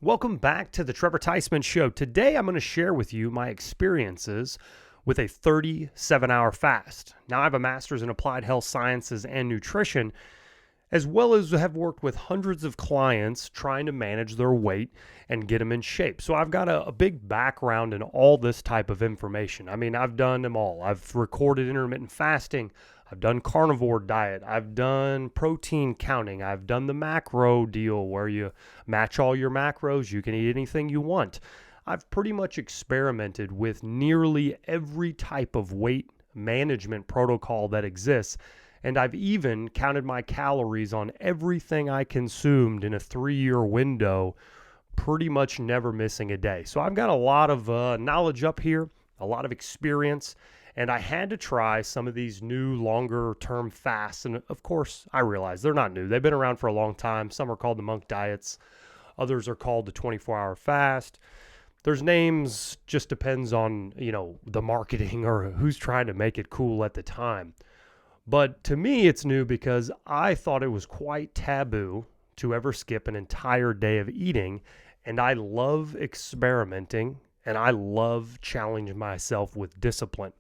Welcome back to the Trevor Theismann Show. Today I'm going to share with you my experiences with a 37-hour fast. Now I have a master's in applied health sciences and nutrition, as well as have worked with hundreds of clients trying to manage their weight and get them in shape. So I've got a big background in all this type of information. I mean, I've done them all. I've recorded intermittent fasting. I've done carnivore diet. I've done protein counting. I've done the macro deal where you match all your macros. You can eat anything you want. I've pretty much experimented with nearly every type of weight management protocol that exists. And I've even counted my calories on everything I consumed in a 3-year window, pretty much never missing a day. So I've got a lot of knowledge up here, a lot of experience. And I had to try some of these new longer-term fasts. And of course, I realize they're not new. They've been around for a long time. Some are called the monk diets. Others are called the 24-hour fast. There's names, just depends on, the marketing or who's trying to make it cool at the time. But to me, it's new because I thought it was quite taboo to ever skip an entire day of eating. And I love experimenting and I love challenging myself with discipline.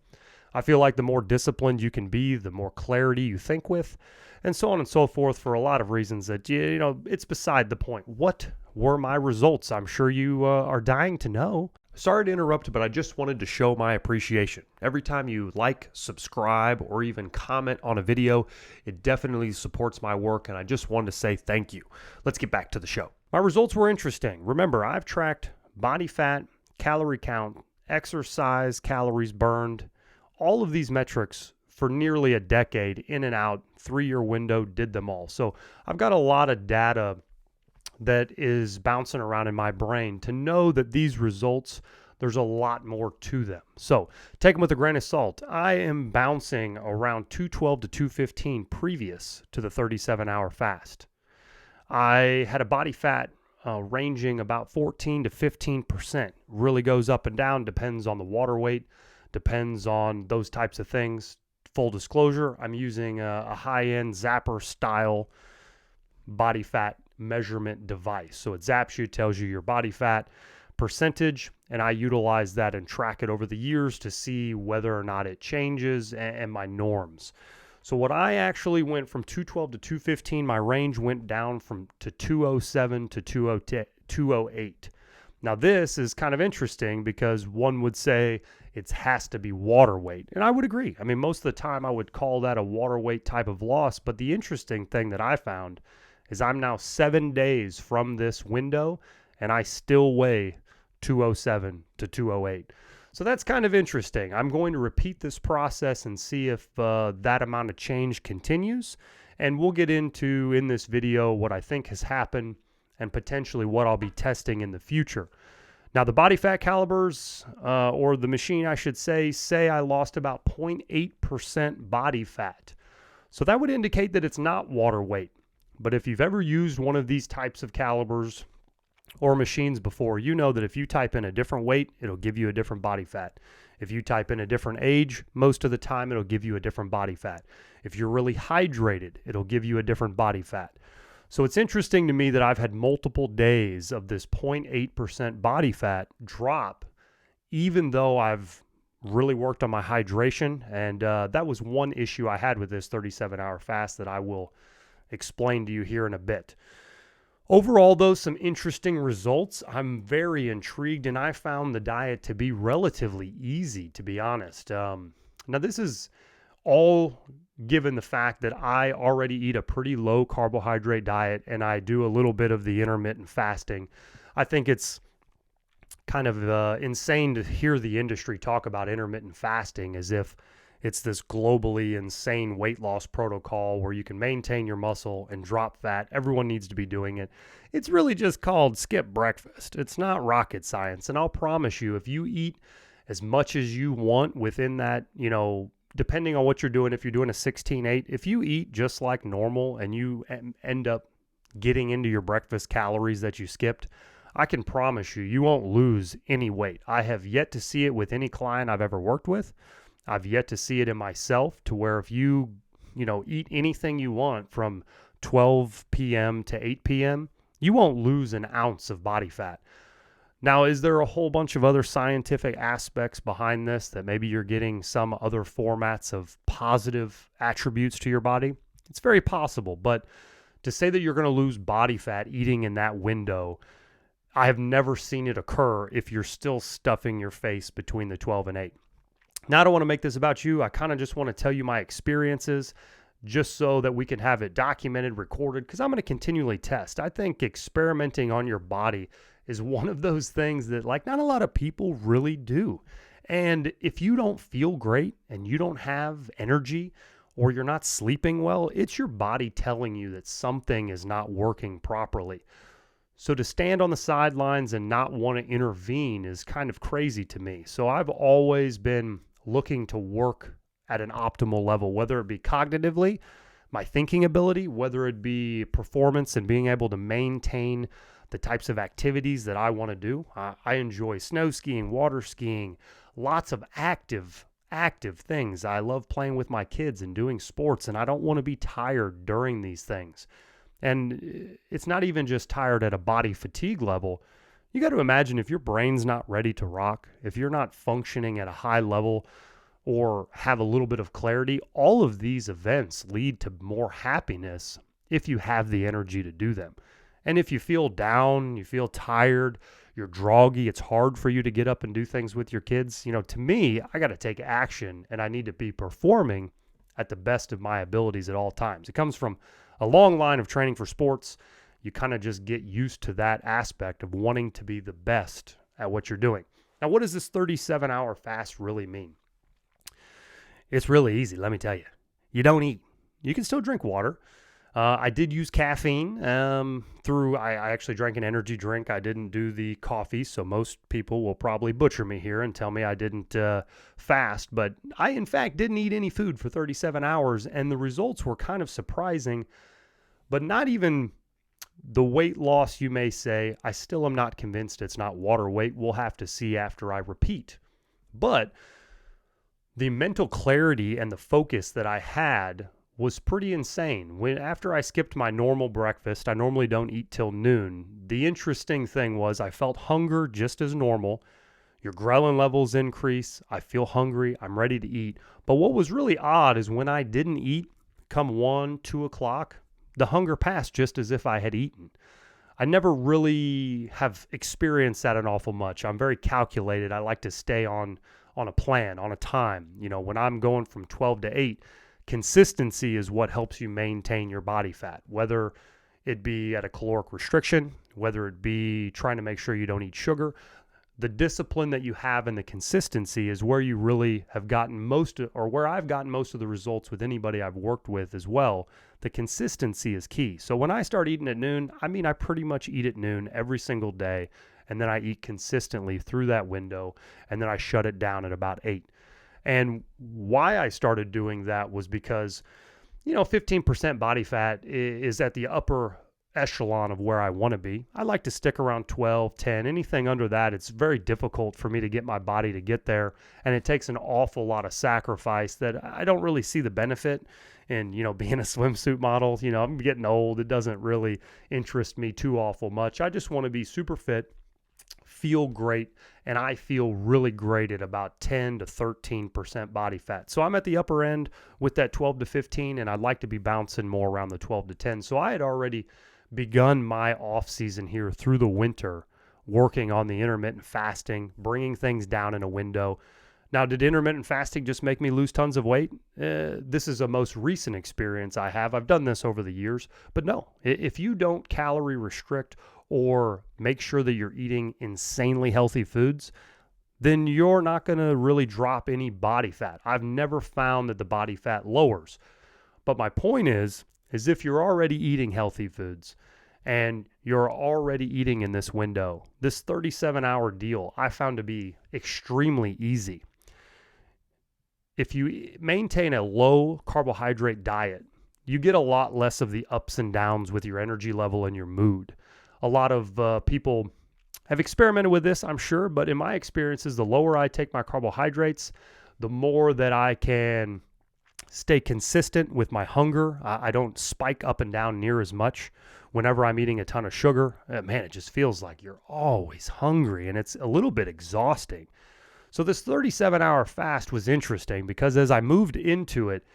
I feel like the more disciplined you can be, the more clarity you think with, and so on and so forth for a lot of reasons that, it's beside the point. What were my results? I'm sure you are dying to know. Sorry to interrupt, but I just wanted to show my appreciation. Every time you like, subscribe, or even comment on a video, it definitely supports my work, and I just wanted to say thank you. Let's get back to the show. My results were interesting. Remember, I've tracked body fat, calorie count, exercise, calories burned, all of these metrics for nearly a decade, in and out, 3-year window, did them all. So I've got a lot of data that is bouncing around in my brain to know that these results, there's a lot more to them. So take them with a grain of salt. I am bouncing around 212 to 215 previous to the 37-hour fast. I had a body fat ranging about 14 to 15%. Really goes up and down, depends on the water weight, depends on those types of things. Full disclosure, I'm using a high-end Zapper style body fat measurement device. So it zaps you, tells you your body fat percentage, and I utilize that and track it over the years to see whether or not it changes and my norms. So what I actually went from 212 to 215, my range went down to 207 to 208. Now this is kind of interesting because one would say it has to be water weight. And I would agree. I mean, most of the time I would call that a water weight type of loss. But the interesting thing that I found is I'm now 7 days from this window and I still weigh 207 to 208. So that's kind of interesting. I'm going to repeat this process and see if that amount of change continues. And we'll get into in this video what I think has happened and potentially what I'll be testing in the future. Now, the body fat calibers, or the machine, I should say I lost about 0.8% body fat. So that would indicate that it's not water weight. But if you've ever used one of these types of calibers or machines before, you know that if you type in a different weight, it'll give you a different body fat. If you type in a different age, most of the time it'll give you a different body fat. If you're really hydrated, it'll give you a different body fat. So it's interesting to me that I've had multiple days of this 0.8% body fat drop, even though I've really worked on my hydration. And that was one issue I had with this 37-hour fast that I will explain to you here in a bit. Overall, though, some interesting results. I'm very intrigued, and I found the diet to be relatively easy, to be honest. Now, this is all given the fact that I already eat a pretty low carbohydrate diet and I do a little bit of the intermittent fasting. I think it's kind of insane to hear the industry talk about intermittent fasting as if it's this globally insane weight loss protocol where you can maintain your muscle and drop fat. Everyone needs to be doing it. It's really just called skip breakfast. It's not rocket science. And I'll promise you, if you eat as much as you want within that, depending on what you're doing, if you're doing a 16-8, if you eat just like normal and you end up getting into your breakfast calories that you skipped, I can promise you, you won't lose any weight. I have yet to see it with any client I've ever worked with. I've yet to see it in myself to where if you eat anything you want from 12 p.m. to 8 p.m., you won't lose an ounce of body fat. Now, is there a whole bunch of other scientific aspects behind this that maybe you're getting some other formats of positive attributes to your body? It's very possible, but to say that you're going to lose body fat eating in that window, I have never seen it occur if you're still stuffing your face between the 12 and 8. Now, I don't want to make this about you. I kind of just want to tell you my experiences just so that we can have it documented, recorded, because I'm going to continually test. I think experimenting on your body is one of those things that like not a lot of people really do. And if you don't feel great and you don't have energy or you're not sleeping well, it's your body telling you that something is not working properly. So to stand on the sidelines and not want to intervene is kind of crazy to me. So I've always been looking to work at an optimal level, whether it be cognitively, my thinking ability, whether it be performance and being able to maintain the types of activities that I want to do. I enjoy snow skiing, water skiing, lots of active things. I love playing with my kids and doing sports, and I don't want to be tired during these things. And it's not even just tired at a body fatigue level. You got to imagine if your brain's not ready to rock, if you're not functioning at a high level or have a little bit of clarity, all of these events lead to more happiness if you have the energy to do them. And if you feel down, you feel tired, you're groggy, it's hard for you to get up and do things with your kids. You know, to me, I got to take action and I need to be performing at the best of my abilities at all times. It comes from a long line of training for sports. You kind of just get used to that aspect of wanting to be the best at what you're doing. Now, what does this 37-hour fast really mean? It's really easy, let me tell you. You don't eat. You can still drink water. I did use caffeine I actually drank an energy drink. I didn't do the coffee, so most people will probably butcher me here and tell me I didn't fast. But I, in fact, didn't eat any food for 37 hours, and the results were kind of surprising, but not even the weight loss, you may say. I still am not convinced it's not water weight. We'll have to see after I repeat. But the mental clarity and the focus that I had was pretty insane. After I skipped my normal breakfast, I normally don't eat till noon. The interesting thing was I felt hunger just as normal. Your ghrelin levels increase. I feel hungry. I'm ready to eat. But what was really odd is when I didn't eat, come 1, 2 o'clock, the hunger passed just as if I had eaten. I never really have experienced that an awful much. I'm very calculated. I like to stay on a plan, on a time. You know, when I'm going from 12 to 8, consistency is what helps you maintain your body fat, whether it be at a caloric restriction, whether it be trying to make sure you don't eat sugar. The discipline that you have and the consistency is where you really have gotten where I've gotten most of the results with anybody I've worked with as well. The consistency is key. So when I start eating at noon, I pretty much eat at noon every single day, and then I eat consistently through that window, and then I shut it down at about 8. And why I started doing that was because, 15% body fat is at the upper echelon of where I want to be. I like to stick around 12, 10, anything under that. It's very difficult for me to get my body to get there. And it takes an awful lot of sacrifice that I don't really see the benefit in, being a swimsuit model. I'm getting old. It doesn't really interest me too awful much. I just want to be super fit, feel great, and I feel really great at about 10 to 13% body fat. So I'm at the upper end with that 12 to 15, and I'd like to be bouncing more around the 12 to 10. So I had already begun my off season here through the winter, working on the intermittent fasting, bringing things down in a window. Now, did intermittent fasting just make me lose tons of weight? This is a most recent experience I have. I've done this over the years, but no, if you don't calorie restrict or make sure that you're eating insanely healthy foods, then you're not going to really drop any body fat. I've never found that the body fat lowers. But my point is if you're already eating healthy foods and you're already eating in this window, this 37-hour deal I found to be extremely easy. If you maintain a low carbohydrate diet, you get a lot less of the ups and downs with your energy level and your mood. A lot of people have experimented with this, I'm sure, but in my experiences, the lower I take my carbohydrates, the more that I can stay consistent with my hunger. I don't spike up and down near as much whenever I'm eating a ton of sugar. Man, it just feels like you're always hungry, and it's a little bit exhausting. So this 37-hour fast was interesting because as I moved into it,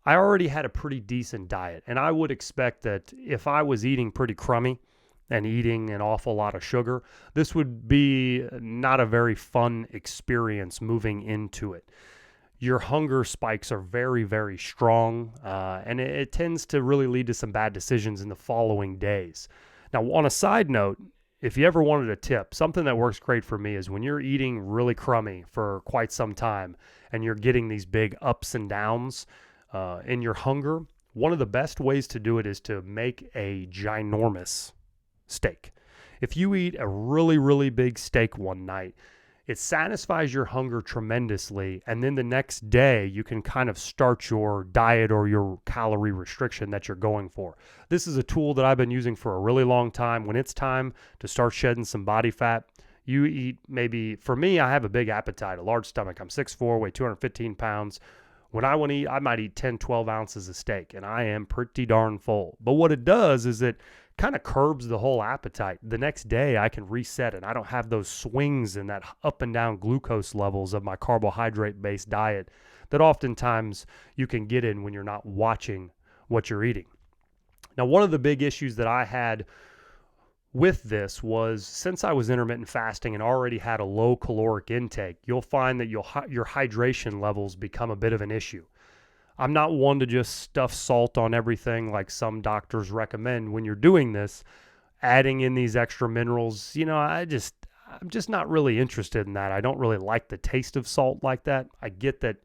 I already had a pretty decent diet. And I would expect that if I was eating pretty crummy and eating an awful lot of sugar, this would be not a very fun experience moving into it. Your hunger spikes are very, very strong, and it tends to really lead to some bad decisions in the following days. Now, on a side note, if you ever wanted a tip, something that works great for me is when you're eating really crummy for quite some time and you're getting these big ups and downs in your hunger, one of the best ways to do it is to make a ginormous steak. If you eat a really, really big steak one night, it satisfies your hunger tremendously, and then the next day you can kind of start your diet or your calorie restriction that you're going for. This is a tool that I've been using for a really long time. When it's time to start shedding some body fat, you eat maybe, for me, I have a big appetite, a large stomach. I'm 6'4", weigh 215 pounds. When I want to eat, I might eat 10, 12 ounces of steak, and I am pretty darn full. But what it does is it kind of curbs the whole appetite. The next day, I can reset it. I don't have those swings in that up and down glucose levels of my carbohydrate-based diet that oftentimes you can get in when you're not watching what you're eating. Now, one of the big issues that I had with this was since I was intermittent fasting and already had a low caloric intake, you'll find that your hydration levels become a bit of an issue. I'm not one to just stuff salt on everything like some doctors recommend when you're doing this, adding in these extra minerals. I'm just not really interested in that. I don't really like the taste of salt like that. I get that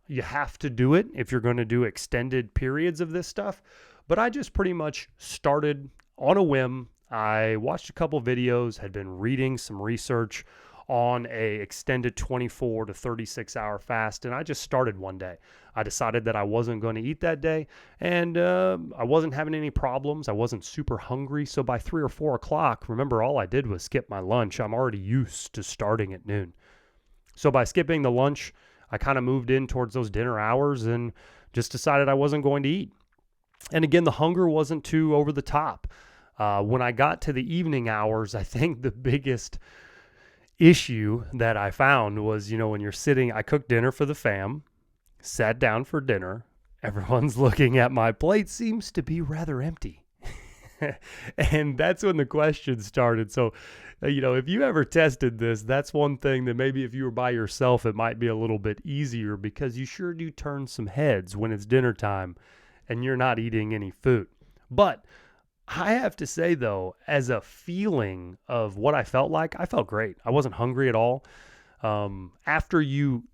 you have to do it if you're going to do extended periods of this stuff, but I just pretty much started on a whim. I watched a couple videos, had been reading some research on a extended 24 to 36 hour fast, and I just started one day. I decided that I wasn't going to eat that day, and I wasn't having any problems. I wasn't super hungry, so by 3 or 4 o'clock, remember, all I did was skip my lunch. I'm already used to starting at noon. So by skipping the lunch, I kind of moved in towards those dinner hours and just decided I wasn't going to eat. And again, the hunger wasn't too over the top. When I got to the evening hours, I think the biggest issue that I found was, when you're sitting, I cooked dinner for the fam, sat down for dinner. Everyone's looking at my plate, seems to be rather empty. And that's when the question started. So, if you ever tested this, that's one thing that maybe if you were by yourself, it might be a little bit easier because you sure do turn some heads when it's dinner time and you're not eating any food. But I have to say, though, as a feeling of what I felt like, I felt great. I wasn't hungry at all. After you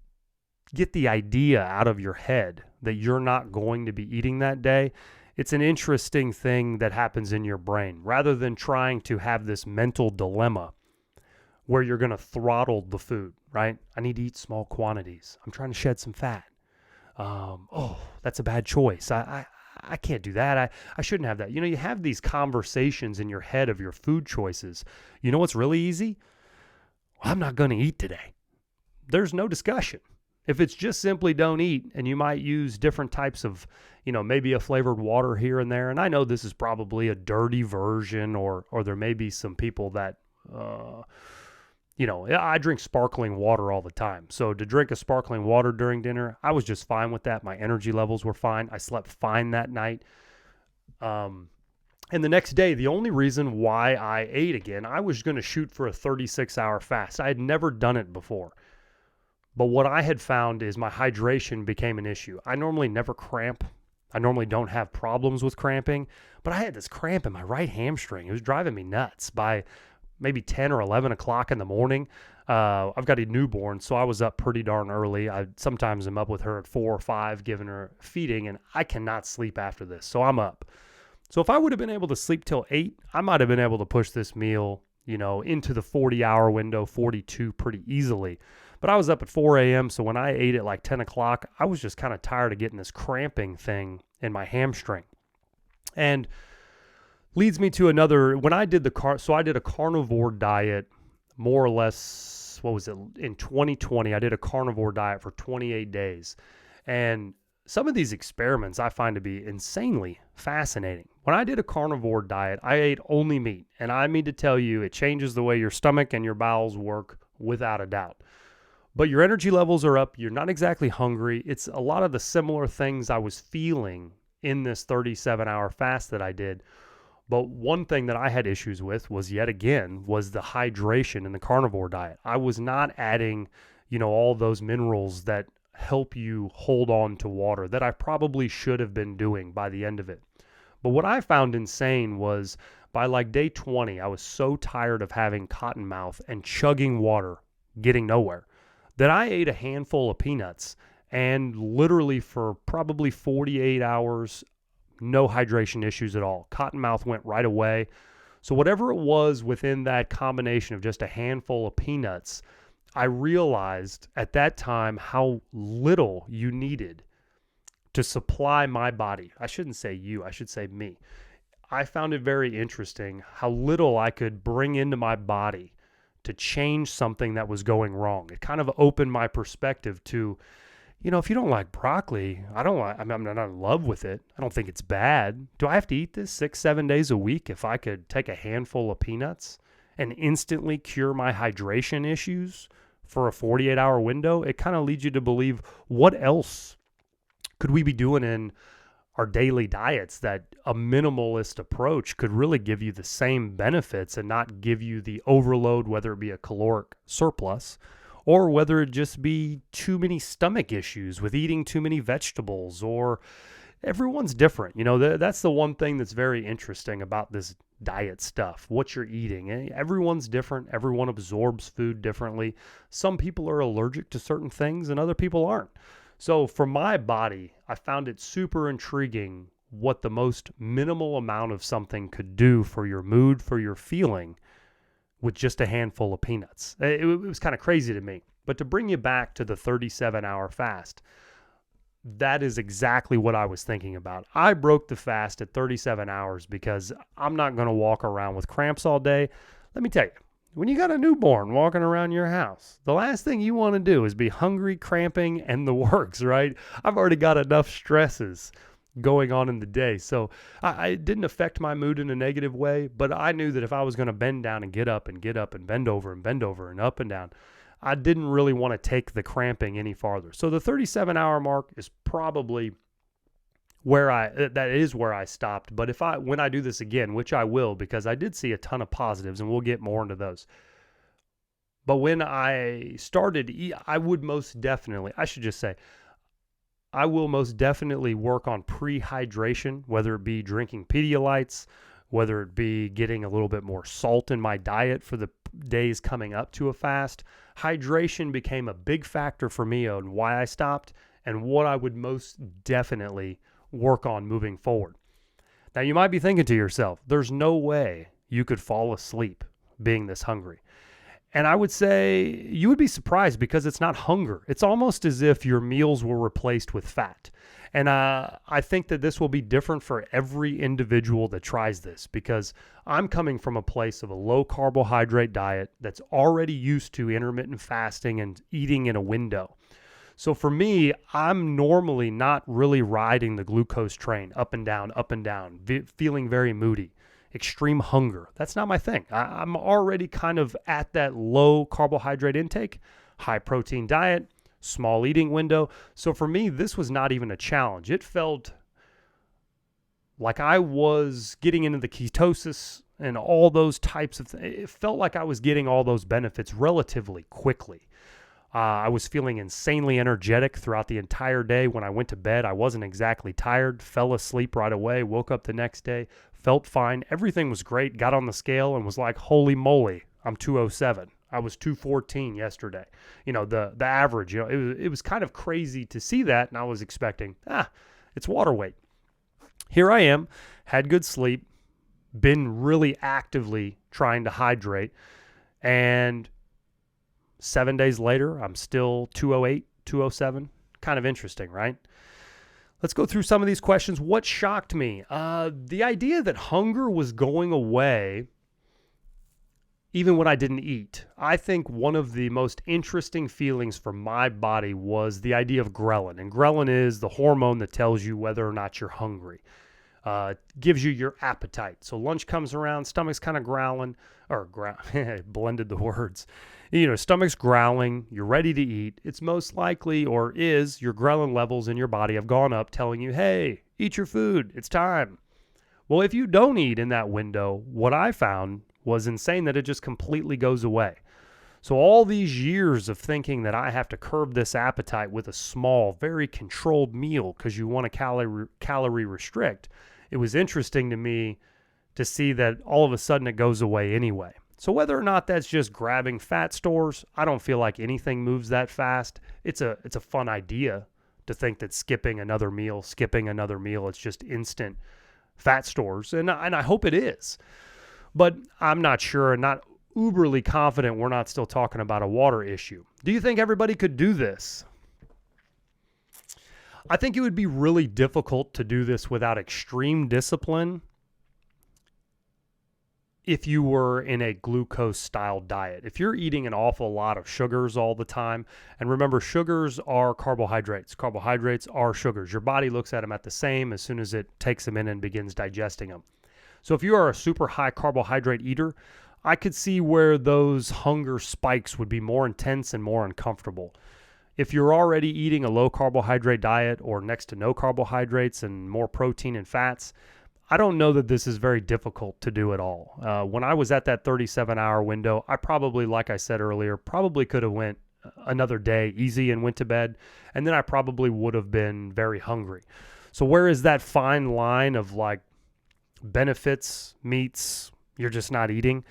get the idea out of your head that you're not going to be eating that day, it's an interesting thing that happens in your brain. Rather than trying to have this mental dilemma where you're going to throttle the food, right? I need to eat small quantities. I'm trying to shed some fat. That's a bad choice. I can't do that. I shouldn't have that. You have these conversations in your head of your food choices. You know what's really easy? Well, I'm not going to eat today. There's no discussion. If it's just simply don't eat, and you might use different types of, maybe a flavored water here and there. And I know this is probably a dirty version, or there may be some people that, I drink sparkling water all the time. So to drink a sparkling water during dinner, I was just fine with that. My energy levels were fine. I slept fine that night. And the next day, the only reason why I ate again, I was going to shoot for a 36-hour fast. I had never done it before. But what I had found is my hydration became an issue. I normally never cramp. I normally don't have problems with cramping. But I had this cramp in my right hamstring. It was driving me nuts. By maybe 10 or 11 o'clock in the morning, I've got a newborn, so I was up pretty darn early. I sometimes am up with her at 4 or 5, giving her feeding, and I cannot sleep after this, so I'm up. So if I would have been able to sleep till 8, I might have been able to push this meal, into the 40-hour window, 42 pretty easily. But I was up at 4 a.m., so when I ate at like 10 o'clock, I was just kind of tired of getting this cramping thing in my hamstring. And leads me to another, when I did I did a carnivore diet, more or less, in 2020, I did a carnivore diet for 28 days. And some of these experiments I find to be insanely fascinating. When I did a carnivore diet, I ate only meat, and I mean to tell you, it changes the way your stomach and your bowels work without a doubt. But your energy levels are up. You're not exactly hungry. It's a lot of the similar things I was feeling in this 37-hour fast that I did. But one thing that I had issues with was, yet again, was the hydration in the carnivore diet. I was not adding, all those minerals that help you hold on to water that I probably should have been doing by the end of it. But what I found insane was by like day 20, I was so tired of having cotton mouth and chugging water, getting nowhere, that I ate a handful of peanuts, and literally for probably 48 hours, no hydration issues at all. Cottonmouth went right away. So whatever it was within that combination of just a handful of peanuts, I realized at that time how little you needed to supply my body. I shouldn't say you, I should say me. I found it very interesting how little I could bring into my body to change something that was going wrong. It kind of opened my perspective to, if you don't like broccoli, I'm not in love with it. I don't think it's bad. Do I have to eat this 6-7 days a week if I could take a handful of peanuts and instantly cure my hydration issues for a 48-hour window? It kind of leads you to believe, what else could we be doing in our daily diets that a minimalist approach could really give you the same benefits and not give you the overload, whether it be a caloric surplus or whether it just be too many stomach issues with eating too many vegetables. Or everyone's different. That's the one thing that's very interesting about this diet stuff, what you're eating. Everyone's different. Everyone absorbs food differently. Some people are allergic to certain things and other people aren't. So for my body, I found it super intriguing what the most minimal amount of something could do for your mood, for your feeling, with just a handful of peanuts. It was kind of crazy to me. But to bring you back to the 37-hour fast, that is exactly what I was thinking about. I broke the fast at 37 hours because I'm not going to walk around with cramps all day. Let me tell you, when you got a newborn walking around your house, the last thing you want to do is be hungry, cramping, and the works, right? I've already got enough stresses going on in the day. So it didn't affect my mood in a negative way, but I knew that if I was going to bend down and get up and bend over and up and down, I didn't really want to take the cramping any farther. So the 37-hour mark is probably where I stopped. But when I do this again, which I will, because I did see a ton of positives and we'll get more into those. But when I started, I will most definitely work on pre-hydration, whether it be drinking Pedialytes, whether it be getting a little bit more salt in my diet for the days coming up to a fast. Hydration became a big factor for me on why I stopped and what I would most definitely work on moving forward. Now, you might be thinking to yourself, there's no way you could fall asleep being this hungry. And I would say you would be surprised because it's not hunger. It's almost as if your meals were replaced with fat. And I think that this will be different for every individual that tries this, because I'm coming from a place of a low carbohydrate diet that's already used to intermittent fasting and eating in a window. So for me, I'm normally not really riding the glucose train up and down, feeling very moody, extreme hunger. That's not my thing. I'm already kind of at that low carbohydrate intake, high protein diet, small eating window. So for me, this was not even a challenge. It felt like I was getting into the ketosis and all those types of things. It felt like I was getting all those benefits relatively quickly. I was feeling insanely energetic throughout the entire day. When I went to bed, I wasn't exactly tired, fell asleep right away, woke up the next day, felt fine. Everything was great, got on the scale and was like, holy moly, I'm 207. I was 214 yesterday. The average, it was kind of crazy to see that. And I was expecting, it's water weight. Here I am, had good sleep, been really actively trying to hydrate, and 7 days later, I'm still 208, 207. Kind of interesting, right? Let's go through some of these questions. What shocked me? The idea that hunger was going away even when I didn't eat. I think one of the most interesting feelings for my body was the idea of ghrelin. And ghrelin is the hormone that tells you whether or not you're hungry. Gives you your appetite. So lunch comes around, stomach's kind of growling, blended the words. Stomach's growling, you're ready to eat. It's most likely, or is, your ghrelin levels in your body have gone up telling you, hey, eat your food, it's time. Well, if you don't eat in that window, what I found was insane that it just completely goes away. So all these years of thinking that I have to curb this appetite with a small, very controlled meal because you want to calorie restrict, it was interesting to me to see that all of a sudden it goes away anyway. So whether or not that's just grabbing fat stores, I don't feel like anything moves that fast. It's a fun idea to think that skipping another meal, it's just instant fat stores. And I hope it is. But I'm not sure and not uberly confident we're not still talking about a water issue. Do you think everybody could do this? I think it would be really difficult to do this without extreme discipline if you were in a glucose-style diet. If you're eating an awful lot of sugars all the time, and remember, sugars are carbohydrates. Carbohydrates are sugars. Your body looks at them at the same as soon as it takes them in and begins digesting them. So if you are a super high carbohydrate eater, I could see where those hunger spikes would be more intense and more uncomfortable. If you're already eating a low carbohydrate diet or next to no carbohydrates and more protein and fats, I don't know that this is very difficult to do at all. When I was at that 37-hour window, I probably, like I said earlier, probably could have went another day easy and went to bed, and then I probably would have been very hungry. So where is that fine line of like benefits meets you're just not eating?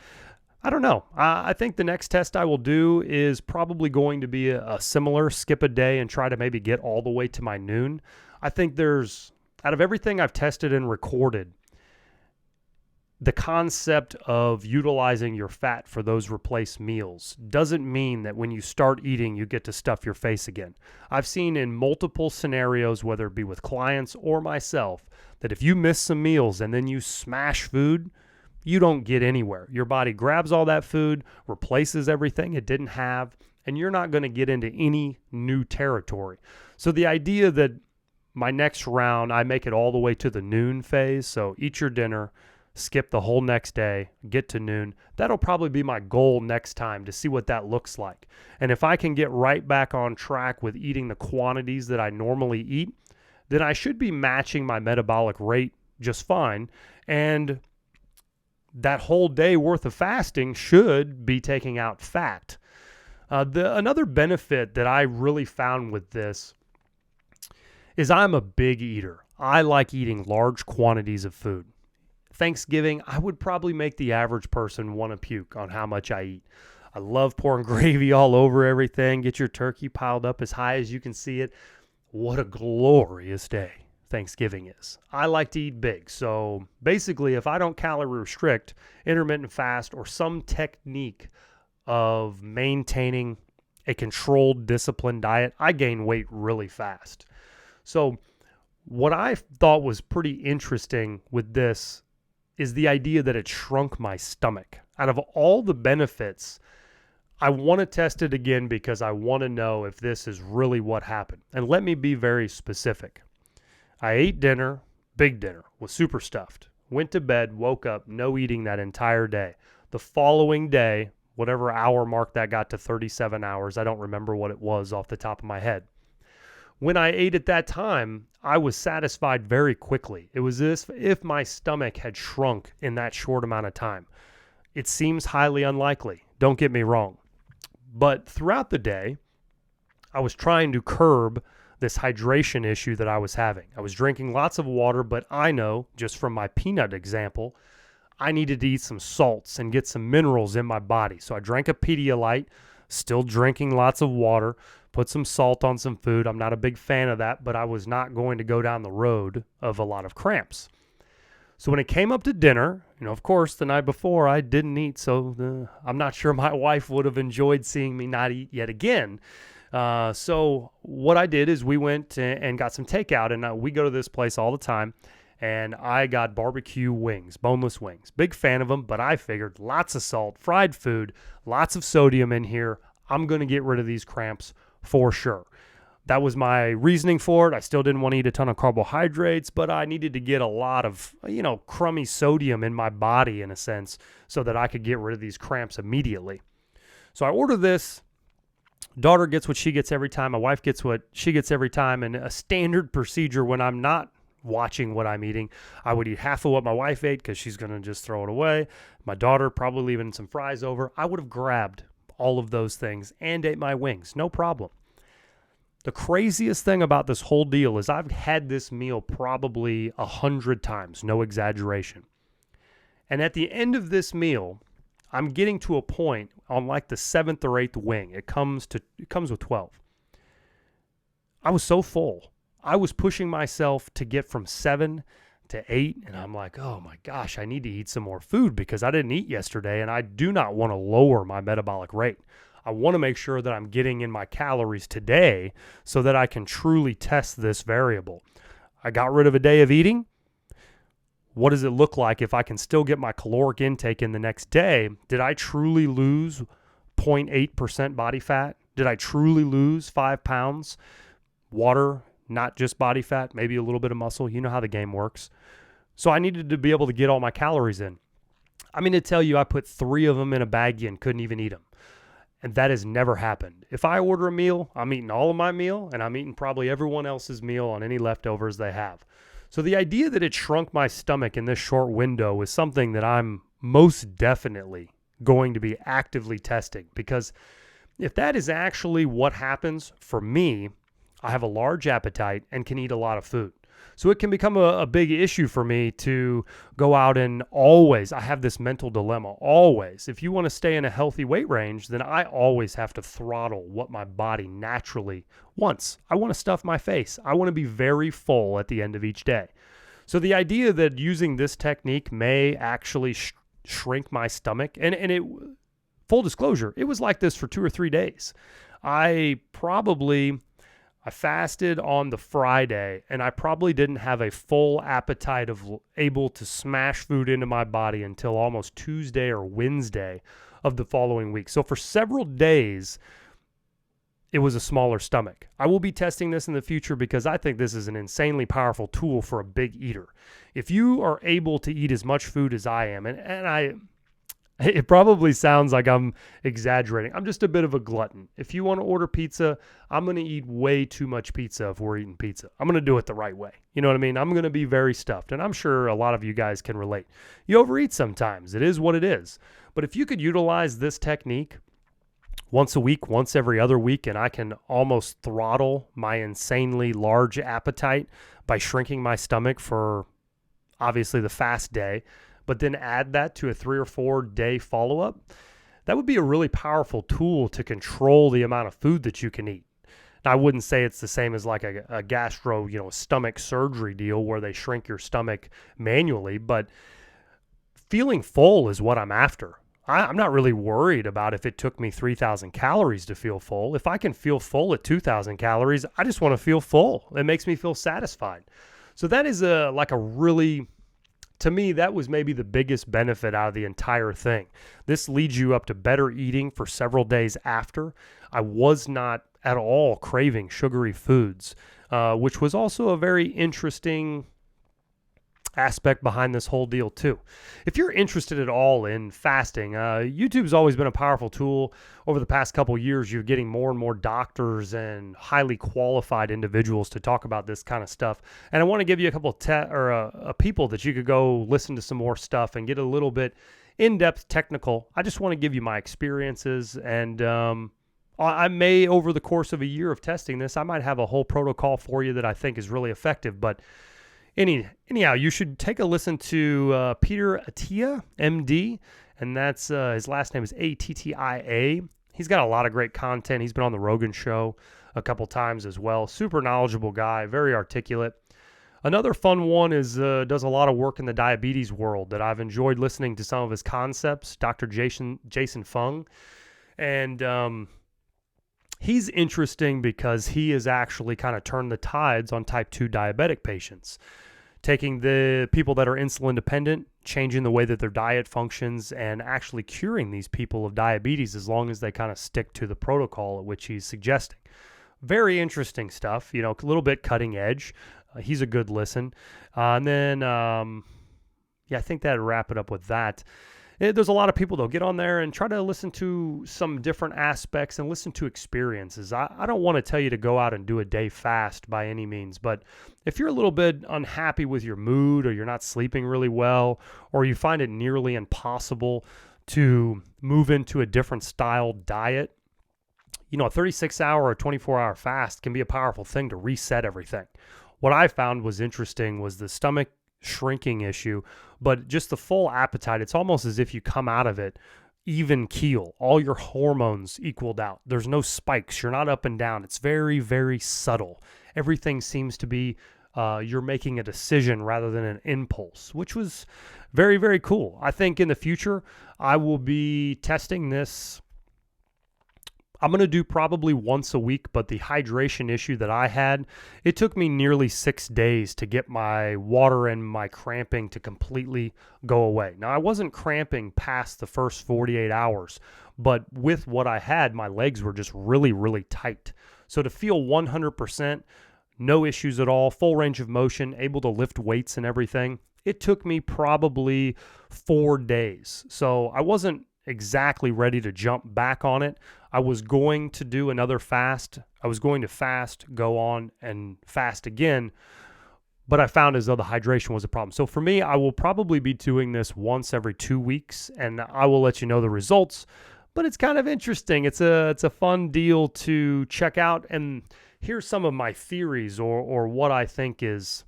I don't know. I think the next test I will do is probably going to be a similar skip a day and try to maybe get all the way to my noon. I think out of everything I've tested and recorded, the concept of utilizing your fat for those replaced meals doesn't mean that when you start eating, you get to stuff your face again. I've seen in multiple scenarios, whether it be with clients or myself, that if you miss some meals and then you smash food, you don't get anywhere. Your body grabs all that food, replaces everything it didn't have, and you're not going to get into any new territory. So the idea that my next round, I make it all the way to the noon phase, so eat your dinner, skip the whole next day, get to noon, that'll probably be my goal next time to see what that looks like. And if I can get right back on track with eating the quantities that I normally eat, then I should be matching my metabolic rate just fine. And that whole day worth of fasting should be taking out fat. Another benefit that I really found with this is I'm a big eater. I like eating large quantities of food. Thanksgiving, I would probably make the average person want to puke on how much I eat. I love pouring gravy all over everything. Get your turkey piled up as high as you can see it. What a glorious day Thanksgiving is. I like to eat big. So basically, if I don't calorie restrict, intermittent fast, or some technique of maintaining a controlled, disciplined diet, I gain weight really fast. So what I thought was pretty interesting with this is the idea that it shrunk my stomach. Out of all the benefits, I want to test it again because I want to know if this is really what happened. And let me be very specific. I ate dinner, big dinner, was super stuffed. Went to bed, woke up, no eating that entire day. The following day, whatever hour mark that got to 37 hours, I don't remember what it was off the top of my head. When I ate at that time, I was satisfied very quickly. It was as if my stomach had shrunk in that short amount of time. It seems highly unlikely, don't get me wrong. But throughout the day, I was trying to curb this hydration issue that I was having. I was drinking lots of water, but I know, just from my peanut example, I needed to eat some salts and get some minerals in my body. So I drank a Pedialyte, still drinking lots of water, put some salt on some food. I'm not a big fan of that, but I was not going to go down the road of a lot of cramps. So when it came up to dinner, of course, the night before I didn't eat, so I'm not sure my wife would have enjoyed seeing me not eat yet again. So what I did is we went and got some takeout, and we go to this place all the time, and I got barbecue wings, boneless wings. Big fan of them, but I figured lots of salt, fried food, lots of sodium in here. I'm going to get rid of these cramps for sure. That was my reasoning for it. I still didn't want to eat a ton of carbohydrates, but I needed to get a lot of, crummy sodium in my body in a sense so that I could get rid of these cramps immediately. So I order this. Daughter gets what she gets every time. My wife gets what she gets every time. And a standard procedure when I'm not watching what I'm eating, I would eat half of what my wife ate because she's going to just throw it away. My daughter probably leaving some fries over. I would have grabbed all of those things and ate my wings. No problem. The craziest thing about this whole deal is I've had this meal probably 100 times, no exaggeration. And at the end of this meal, I'm getting to a point on like the 7th or 8th wing. It comes with 12. I was so full. I was pushing myself to get from 7 to 8, and I'm like, oh my gosh, I need to eat some more food because I didn't eat yesterday, and I do not want to lower my metabolic rate. I want to make sure that I'm getting in my calories today so that I can truly test this variable. I got rid of a day of eating. What does it look like if I can still get my caloric intake in the next day? Did I truly lose 0.8% body fat? Did I truly lose 5 pounds? Water, not just body fat, maybe a little bit of muscle. You know how the game works. So I needed to be able to get all my calories in. I mean, to tell you, I put 3 of them in a baggie and couldn't even eat them. And that has never happened. If I order a meal, I'm eating all of my meal, and I'm eating probably everyone else's meal on any leftovers they have. So the idea that it shrunk my stomach in this short window is something that I'm most definitely going to be actively testing, because if that is actually what happens for me, I have a large appetite and can eat a lot of food. So it can become a big issue for me to go out and always, I have this mental dilemma, always. If you want to stay in a healthy weight range, then I always have to throttle what my body naturally wants. I want to stuff my face. I want to be very full at the end of each day. So the idea that using this technique may actually shrink my stomach, and it, full disclosure, it was like this for 2 or 3 days. I fasted on the Friday, and I probably didn't have a full appetite of able to smash food into my body until almost Tuesday or Wednesday of the following week. So for several days, it was a smaller stomach. I will be testing this in the future because I think this is an insanely powerful tool for a big eater. If you are able to eat as much food as I am, it probably sounds like I'm exaggerating. I'm just a bit of a glutton. If you want to order pizza, I'm going to eat way too much pizza if we're eating pizza. I'm going to do it the right way. You know what I mean? I'm going to be very stuffed, and I'm sure a lot of you guys can relate. You overeat sometimes. It is what it is. But if you could utilize this technique once a week, once every other week, and I can almost throttle my insanely large appetite by shrinking my stomach for obviously the fast day, but then add that to a 3 or 4 day follow-up, that would be a really powerful tool to control the amount of food that you can eat. Now, I wouldn't say it's the same as like a gastro, stomach surgery deal where they shrink your stomach manually, but feeling full is what I'm after. I'm not really worried about if it took me 3,000 calories to feel full. If I can feel full at 2,000 calories, I just want to feel full. It makes me feel satisfied. So that is to me, that was maybe the biggest benefit out of the entire thing. This leads you up to better eating for several days after. I was not at all craving sugary foods, which was also a very interesting aspect behind this whole deal too. If you're interested at all in fasting, YouTube's always been a powerful tool. Over the past couple years, you're getting more and more doctors and highly qualified individuals to talk about this kind of stuff. And I want to give you a couple of people that you could go listen to some more stuff and get a little bit in-depth technical. I just want to give you my experiences, and I may, over the course of a year of testing this, I might have a whole protocol for you that I think is really effective. But anyhow, you should take a listen to Peter Attia, MD, and that's his last name is Attia. He's got a lot of great content. He's been on the Rogan show a couple times as well. Super knowledgeable guy, very articulate. Another fun one is does a lot of work in the diabetes world that I've enjoyed listening to some of his concepts, Dr. Jason Fung. And he's interesting because he has actually kind of turned the tides on type 2 diabetic patients. taking the people that are insulin dependent, changing the way that their diet functions, and actually curing these people of diabetes as long as they kind of stick to the protocol at which he's suggesting. Very interesting stuff, a little bit cutting edge. He's a good listen. And then, I think that'd wrap it up with that. There's a lot of people, though, get on there and try to listen to some different aspects and listen to experiences. I don't want to tell you to go out and do a day fast by any means, but if you're a little bit unhappy with your mood, or you're not sleeping really well, or you find it nearly impossible to move into a different style diet, a 36-hour or 24-hour fast can be a powerful thing to reset everything. What I found was interesting was the stomach shrinking issue, but just the full appetite. It's almost as if you come out of it even keel. All your hormones equaled out. There's no spikes. You're not up and down. It's very, very subtle. Everything seems to be you're making a decision rather than an impulse, which was very, very cool. I think in the future, I will be testing this. I'm going to do probably once a week, but the hydration issue that I had, it took me nearly 6 days to get my water and my cramping to completely go away. Now, I wasn't cramping past the first 48 hours, but with what I had, my legs were just really, really tight. So to feel 100%, no issues at all, full range of motion, able to lift weights and everything, it took me probably 4 days. So I wasn't exactly ready to jump back on it. I was going to do another fast. I was going to fast, go on, and fast again, but I found as though the hydration was a problem. So for me, I will probably be doing this once every 2 weeks, and I will let you know the results, but it's kind of interesting. It's a fun deal to check out, and here's some of my theories or what I think is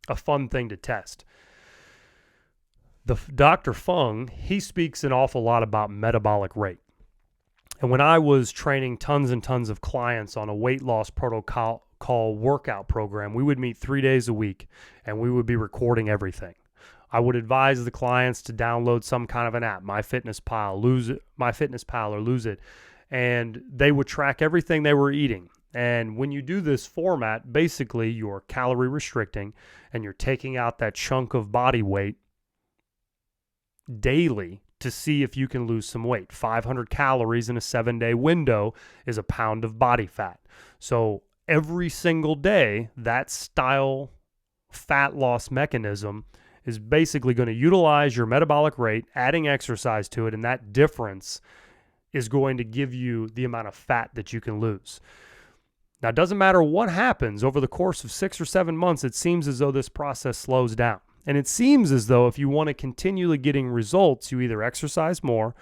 a fun thing to test. The Dr. Fung, he speaks an awful lot about metabolic rate. And when I was training tons and tons of clients on a weight loss protocol workout program, we would meet 3 days a week and we would be recording everything. I would advise the clients to download some kind of an app, MyFitnessPal, or Lose It, and they would track everything they were eating. And when you do this format, basically you're calorie restricting and you're taking out that chunk of body weight daily to see if you can lose some weight. 500 calories in a 7-day window is a pound of body fat. So every single day, that style fat loss mechanism is basically going to utilize your metabolic rate, adding exercise to it, and that difference is going to give you the amount of fat that you can lose. Now, it doesn't matter what happens over the course of 6 or 7 months, it seems as though this process slows down. And it seems as though if you want to continually getting results, you either exercise more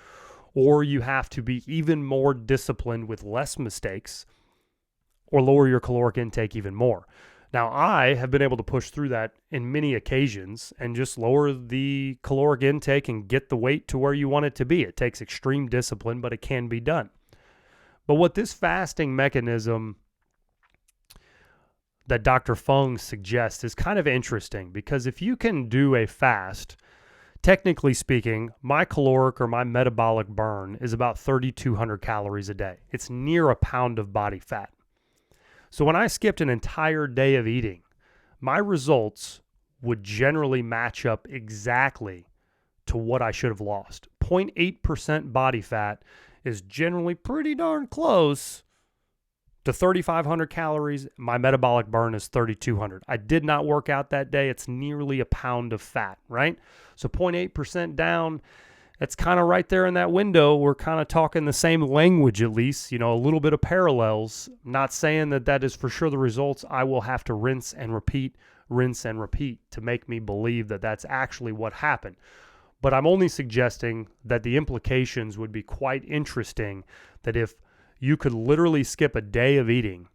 or you have to be even more disciplined with less mistakes or lower your caloric intake even more. Now, I have been able to push through that in many occasions and just lower the caloric intake and get the weight to where you want it to be. It takes extreme discipline, but it can be done. But what this fasting mechanism that Dr. Fung suggests is kind of interesting, because if you can do a fast, technically speaking, my caloric or my metabolic burn is about 3,200 calories a day. It's near a pound of body fat. So when I skipped an entire day of eating, my results would generally match up exactly to what I should have lost. 0.8% body fat is generally pretty darn close to 3,500 calories. My metabolic burn is 3,200. I did not work out that day. It's nearly a pound of fat, right? So 0.8% down, it's kind of right there in that window. We're kind of talking the same language, at least, a little bit of parallels. I'm not saying that that is for sure the results. I will have to rinse and repeat to make me believe that that's actually what happened. But I'm only suggesting that the implications would be quite interesting, that if you could literally skip a day of eating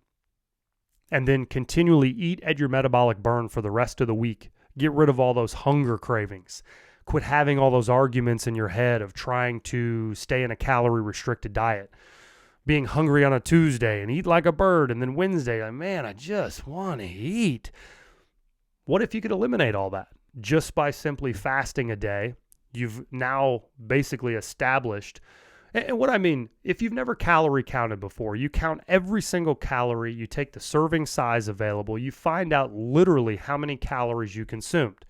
and then continually eat at your metabolic burn for the rest of the week, get rid of all those hunger cravings, quit having all those arguments in your head of trying to stay in a calorie restricted diet, being hungry on a Tuesday and eat like a bird, and then Wednesday, like, man, I just want to eat. What if you could eliminate all that just by simply fasting a day? You've now basically established, And what I mean, if you've never calorie counted before, you count every single calorie, you take the serving size available, you find out literally how many calories you consumed.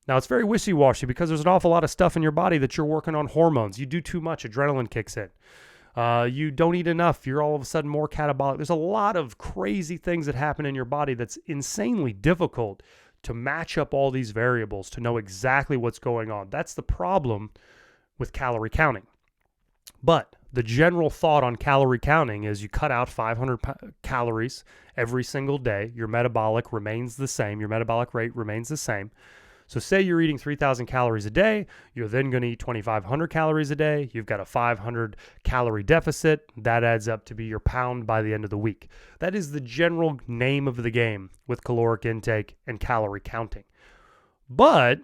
Now, it's very wishy-washy because there's an awful lot of stuff in your body that you're working on hormones. You do too much, adrenaline kicks in. You don't eat enough, you're all of a sudden more catabolic. There's a lot of crazy things that happen in your body that's insanely difficult to match up all these variables to know exactly what's going on. That's the problem with calorie counting. But the general thought on calorie counting is you cut out 500 calories every single day. Your metabolic remains the same. Your metabolic rate remains the same. So say you're eating 3,000 calories a day, you're then going to eat 2,500 calories a day. You've got a 500 calorie deficit. That adds up to be your pound by the end of the week. That is the general name of the game with caloric intake and calorie counting. But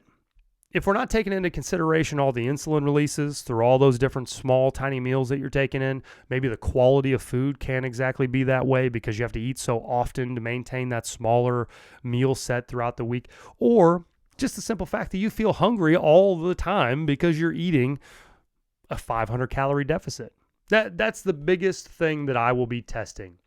if we're not taking into consideration all the insulin releases through all those different small, tiny meals that you're taking in, maybe the quality of food can't exactly be that way because you have to eat so often to maintain that smaller meal set throughout the week, or just the simple fact that you feel hungry all the time because you're eating a 500 calorie deficit. That's the biggest thing that I will be testing.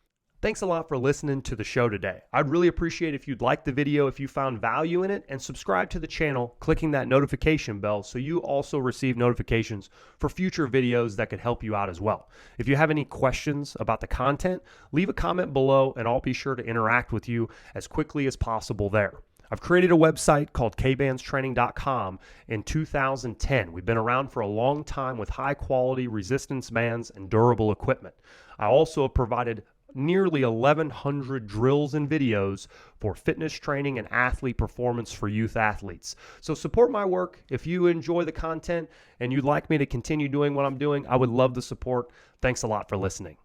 Thanks a lot for listening to the show today. I'd really appreciate if you'd like the video, if you found value in it, and subscribe to the channel, clicking that notification bell so you also receive notifications for future videos that could help you out as well. If you have any questions about the content, leave a comment below and I'll be sure to interact with you as quickly as possible there. I've created a website called kbandstraining.com in 2010. We've been around for a long time with high quality resistance bands and durable equipment. I also have provided nearly 1,100 drills and videos for fitness training and athlete performance for youth athletes. So support my work. If you enjoy the content and you'd like me to continue doing what I'm doing, I would love the support. Thanks a lot for listening.